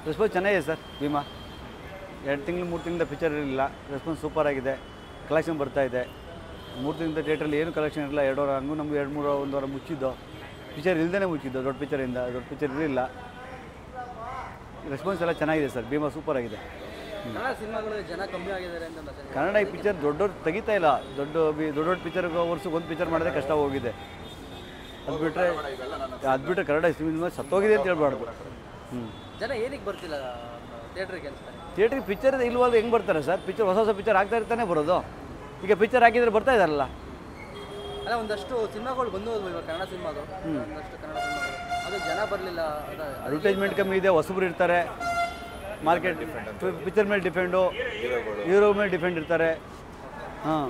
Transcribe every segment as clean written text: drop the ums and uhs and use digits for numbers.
Response ಚೆನ್ನಾಗಿದೆ sir Bima. 2 ತಿಂಗಳು 3 ತಿಂಗಳಿಂದ ಪಿಕ್ಚರ್ ಇರಲಿಲ್ಲ, ರೆಸ್ಪಾನ್ಸ್ ಸೂಪರಾಗಿದೆ. ಕಲೆಕ್ಷನ್ ಬರ್ತಾಯಿದೆ. 3 ತಿಂಗಳಿಂದ ಥಿಯೇಟ್ರಲ್ಲಿ ಏನು ಕಲೆಕ್ಷನ್ ಇರಲಿಲ್ಲ. 2 ವಾರ ಹಂಗೂ ನಮ್ಗೆ 2-3 1 ವಾರ ಮುಚ್ಚಿದ್ದು. ಪಿಕ್ಚರ್ ಇಲ್ಲದೇ ಮುಚ್ಚಿದ್ದು, ದೊಡ್ಡ ಪಿಕ್ಚರ್ ಇರಲಿಲ್ಲ. ರೆಸ್ಪಾನ್ಸ್ ಎಲ್ಲ ಚೆನ್ನಾಗಿದೆ ಸರ್. ಭೀಮಾ ಸೂಪರಾಗಿದೆ. ಕನ್ನಡ ಸಿನಿಮಾಗಳು ಜನ ಕಮ್ಮಿ ಆಗಿದ್ದಾರೆ ಅಂತ ಕನ್ನಡ ಈ ಪಿಕ್ಚರ್ ದೊಡ್ಡವ್ರು ತೆಗಿತಾ ಇಲ್ಲ. ದೊಡ್ಡ ಪಿಕ್ಚರ್ಗೆ ವರ್ಷಕ್ಕೆ ಒಂದು ಪಿಕ್ಚರ್ ಮಾಡೋದೇ ಕಷ್ಟ ಹೋಗಿದೆ. ಅದು ಬಿಟ್ಟರೆ ಕನ್ನಡ ಸಿನಿಮಾ ಸತ್ತೋಗಿದೆ ಅಂತ ಹೇಳ್ಬಾರ್ದು. ಜನ ಏನಕ್ಕೆ ಬರ್ತಿಲ್ಲ ಥಿಯೇಟ್ರಿಗೆ ಅನ್ಸ್ತಾರೆ? ಥಿಯೇಟ್ರಿಗೆ ಪಿಕ್ಚರ್ ಇಲ್ವಾದ್ರೆ ಹೆಂಗೆ ಬರ್ತಾರೆ ಸರ್? ಪಿಕ್ಚರ್ ಹೊಸ ಪಿಕ್ಚರ್ ಆಗ್ತಾ ಇರ್ತಾನೆ ಬರೋದು. ಈಗ ಪಿಕ್ಚರ್ ಹಾಕಿದರೆ ಬರ್ತಾ ಇದ್ದಾರಲ್ಲ. ಅಲ್ಲ, ಒಂದಷ್ಟು ಸಿನಿಮಾಗಳು ಬಂದು ಇವಾಗ ಕನ್ನಡ ಸಿನಿಮಾಗಳು, ಒಂದಷ್ಟು ಕನ್ನಡ ಸಿನಿಮಾಗಳು ಅದು ಜನ ಬರಲಿಲ್ಲ. ಅಡ್ವರ್ಟೈಸ್ಮೆಂಟ್ ಕಮ್ಮಿ ಇದೆ, ಹೊಸಬ್ರು ಇರ್ತಾರೆ. ಮಾರ್ಕೆಟ್ ಪಿಕ್ಚರ್ ಮೇಲೆ ಡಿಪೆಂಡು, ಹೀರೋ ಮೇಲೆ ಡಿಪೆಂಡ್ ಇರ್ತಾರೆ. ಹಾಂ,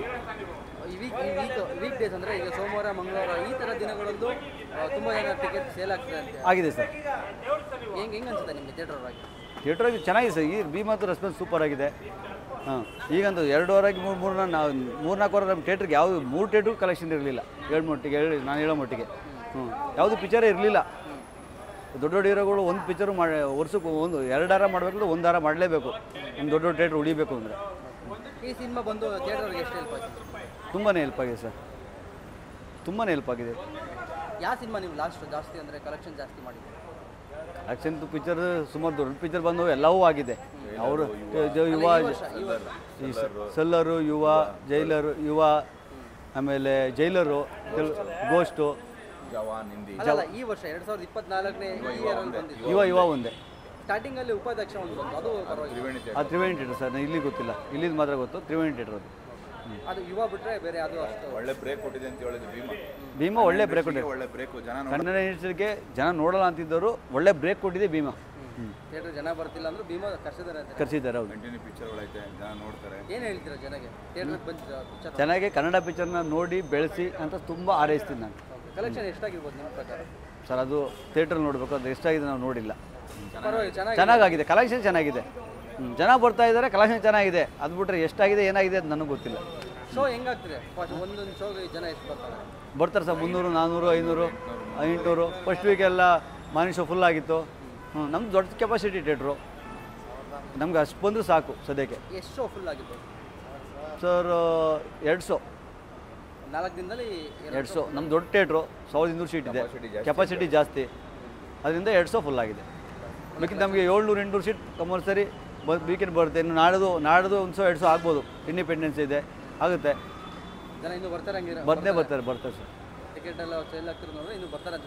ವೀಕ್ ಡೇಸ್ ಅಂದರೆ ಈಗ ಸೋಮವಾರ ಮಂಗಳವಾರ ಈ ಥರ ದಿನಗಳಲ್ಲೂ ತುಂಬ ಜನ ಟಿಕೆಟ್ ಸೇಲ್ ಆಗ್ತದೆ ಅಂತ ಆಗಿದೆ ಸರ್. ಹೆಂಗೆ ಅನ್ಸುತ್ತೆ ನಿಮಗೆ ಥಿಯೇಟ್ರಾಗಿ? ಥಿಯೇಟ್ರಾಗಿ ಚೆನ್ನಾಗಿದೆ ಸರ್. ಈ ಭೀಮಾತು ರೆಸ್ಪಾನ್ಸ್ ಸೂಪರ್ ಆಗಿದೆ. ಹಾಂ, ಈಗಂತೂ 2 ವಾರಕ್ಕೆ 3-4 ವಾರ ನಮ್ಮ ಥಿಯೇಟ್ರಿಗೆ ಯಾವುದು 3 ಥಿಯೇಟ್ರು ಕಲೆಕ್ಷನ್ ಇರಲಿಲ್ಲ. ನಾನು ಹೇಳೋ ಮಟ್ಟಿಗೆ ಯಾವುದು ಪಿಕ್ಚರೇ ಇರಲಿಲ್ಲ. ದೊಡ್ಡ ಹೀರೋಗಳು ಒಂದು ಪಿಕ್ಚರು ವರ್ಷಕ್ಕೆ 2 ವಾರ ಮಾಡಬೇಕಂದ್ರೆ 1 ವಾರ ಮಾಡಲೇಬೇಕು. ಒಂದು ದೊಡ್ಡ ಥಿಯೇಟ್ರ್ ಉಳಿಬೇಕು ಅಂದರೆ. ಈ ಸಿನಿಮಾ ಬಂದು ಥಿಯೇಟ್ರಿಗೆ ಎಷ್ಟು ಹೆಲ್ಪ್ ಆಗಿದೆ? ತುಂಬಾ ಹೆಲ್ಪ್ ಆಗಿದೆ ಸರ್, ತುಂಬಾ ಹೆಲ್ಪ್ ಆಗಿದೆ. ಯಾವ ಸಿನಿಮಾ ನೀವು ಲಾಸ್ಟ್ ಜಾಸ್ತಿ ಅಂದರೆ ಕಲೆಕ್ಷನ್ ಜಾಸ್ತಿ ಮಾಡಿದೆ? ಆ್ಯಕ್ಷನ್ ಪಿಕ್ಚರ್ ಸುಮಾರು ದೊಡ್ಡ ಪಿಕ್ಚರ್ ಬಂದು ಎಲ್ಲವೂ ಆಗಿದೆ. ಅವರು ಯುವ ಸೆಲ್ಲರು, ಯುವ ಆಮೇಲೆ ಜೈಲರು, ಗೋಸ್ಟು, ಅಲ್ಲ ಈ ವರ್ಷ 2024ನೇ ಯುವ ಒಂದೇ. ಸ್ಟಾರ್ಟಿಂಗಲ್ಲಿ ಉಪಾಧ್ಯಕ್ಷ ಒಂದು ಬಂತು, ಅದು ತ್ರಿವೇಣಿ ಥಿಯೇಟರ್ ಸರ್. ಇಲ್ಲಿಗೆ ಗೊತ್ತಿಲ್ಲ, ಇಲ್ಲಿದ್ದು ಮಾತ್ರ ಗೊತ್ತು. ತ್ರಿವೇಣಿ ಥಿಯೇಟರ್ ಅದು ಯುವ ಬಿಟ್ಟರೆ ಬೇರೆ ಅದು ಅಷ್ಟು ಒಳ್ಳೆ ಬ್ರೇಕ್ ಕೊಟ್ಟಿದೆ ಅಂತ ಹೇಳಿದ್ರು. ಭೀಮಾ ಒಳ್ಳೆ ಬ್ರೇಕ್ ಕೊಟ್ಟಿದೆ. ಕನ್ನಡ ಇಂಡಸ್ಟ್ರಿಗೆ ಜನ ನೋಡಲ್ಲ ಅಂತಿದ್ದರು, ಒಳ್ಳೆ ಬ್ರೇಕ್ ಕೊಟ್ಟಿದೆ ಭೀಮಾ. ಥಿಯೇಟರ್ ಜನ ಬರ್ತಿಲ್ಲ ಅಂದ್ರೆ ಭೀಮಾ ಕರ್ಸಿದ್ದಾರೆ. ಹೌದು, ಕಂಟಿನ್ಯೂ ಪಿಕ್ಚರ್ಗಳೈತೆ, ಜನ ನೋಡ್ತಾರೆ. ಏನು ಹೇಳ್ತೀರಾ ಜನಗೆ ಥಿಯೇಟರ್ಗೆ ಬಂದು ಚೆನ್ನಾಗಿ ಕನ್ನಡ ಪಿಕ್ಚರ್ನ ನೋಡಿ ಬೆಳೆಸಿ ಅಂತ ತುಂಬ ಹಾರೈಸ್ತೀನಿ ನಾನು. ಕಲೆಕ್ಷನ್ ಎಷ್ಟಾಗಿರ್ಬೋದು ನಿಮ್ಮ ಪ್ರಕಾರ ಸರ್? ಅದು ಥಿಯೇಟ್ರಲ್ಲಿ ನೋಡಬೇಕು, ಅದು ಎಷ್ಟಾಗಿದೆ ನಾವು ನೋಡಿಲ್ಲ. ಚೆನ್ನಾಗಿದೆ, ಕಲೆಕ್ಷನ್ ಚೆನ್ನಾಗಿದೆ. ಜನ ಬರ್ತಾ ಇದ್ದಾರೆ, ಕಲೆಕ್ಷನ್ ಚೆನ್ನಾಗಿದೆ. ಅದು ಬಿಟ್ಟರೆ ಎಷ್ಟಾಗಿದೆ ಏನಾಗಿದೆ ಅದು ನನಗೆ ಗೊತ್ತಿಲ್ಲ. ಶೋ ಹೆಂಗಾಗ್ತದೆ? ಒಂದೊಂದು ಶೋಗೆ ಜನ ಎಷ್ಟು ಬರ್ತಾರೆ ಸರ್? 300, 400, 500, 800. ಫಸ್ಟ್ ವೀಕೆಲ್ಲ ಮಾರ್ನಿಂಗ್ ಶೋ ಫುಲ್ ಆಗಿತ್ತು. ನಮ್ದು ದೊಡ್ಡ ಕೆಪಾಸಿಟಿ ಥಿಯೇಟ್ರು, ನಮ್ಗೆ ಅಷ್ಟು ಬಂದರೂ ಸಾಕು ಸದ್ಯಕ್ಕೆ. ಎಷ್ಟು ಶೋ ಫುಲ್ ಆಗಿತ್ತು ಸರ್? 200. 4 ದಿನದಲ್ಲಿ 200. ನಮ್ಮ ದೊಡ್ಡ ಥಿಯೇಟ್ರು 1200 ಸೀಟ್ ಇದೆ, ಕೆಪಾಸಿಟಿ ಜಾಸ್ತಿ. ಅದರಿಂದ 200 ಫುಲ್ ಆಗಿದೆ. ಬೇಕಿದ್ರೆ ನಮಗೆ 700-800 ಸೀಟ್ ಕಂಪಲ್ಸರಿ ವೀಕೆಂಡ್ ಬರುತ್ತೆ. ಇನ್ನು ನಾಡ್ದು 100-200 ಆಗ್ಬೋದು. ಇಂಡಿಪೆಂಡೆನ್ಸ್ ಇದೆ, ಆಗುತ್ತೆ. ಜನ ಇನ್ನೂ ಬರ್ತಾರೆ ಬರ್ತಾರೆ ಸರ್. ಟಿಕೆಟ್ ಎಲ್ಲ ಸೇಲ್ ಆಗ್ತಿರೋ ಇನ್ನು ಬರ್ತಾರೆ.